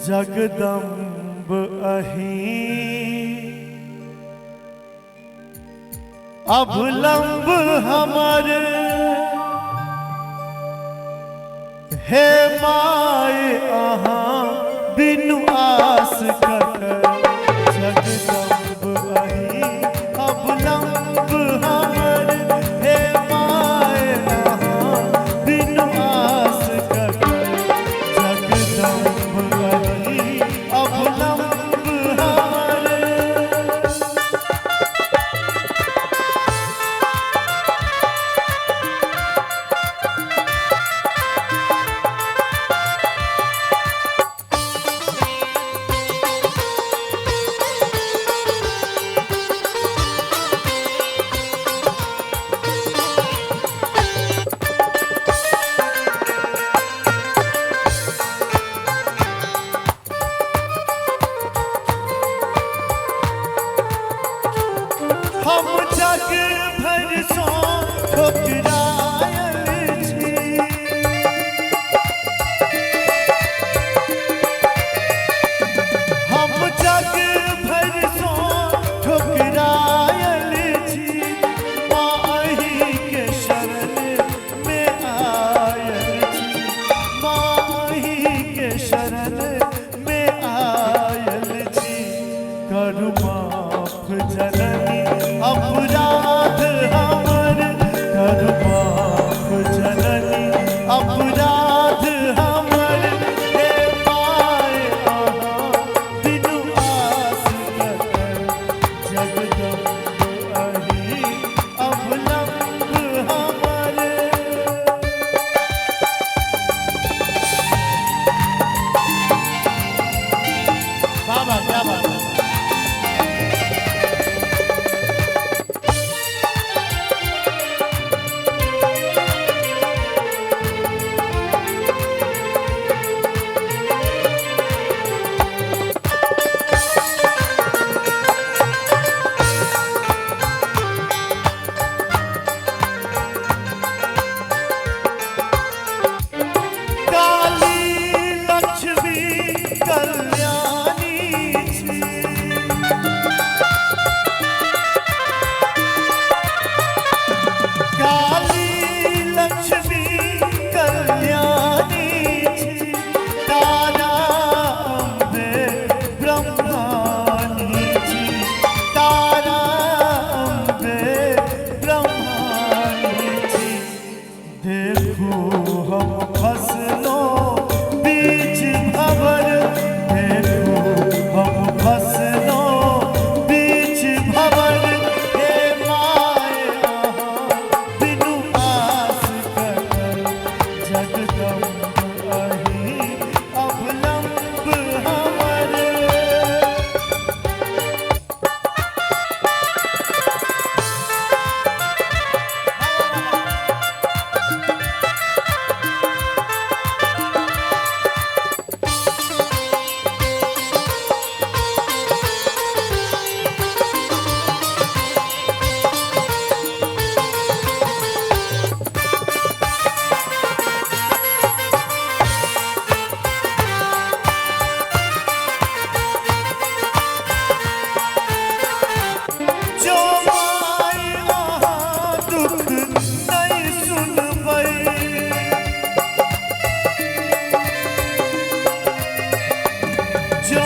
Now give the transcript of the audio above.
जगदम्ब अहीं अवलंब हमर हे माय अहाँ बिनु आस ककर जगदम्ब अहीं अवलंब हमर हे माय अहाँ बिनु आस ककर जगदम्ब अहीं अवलंब हमर। हम जग भर सो ठुकरायल छी, हम जग भर सो ठुकरायल छी। माँ अहीं के शरण में आयल छी, माँ अहीं के शरण में आयल छी। करू माफ जननी अपराध हमर, करू माफ जननी अपराध हमर हे माय अहाँ बिनु आस ककर जगदम्ब अहीं अवलंब हमर। बाबा क्या बात है। जो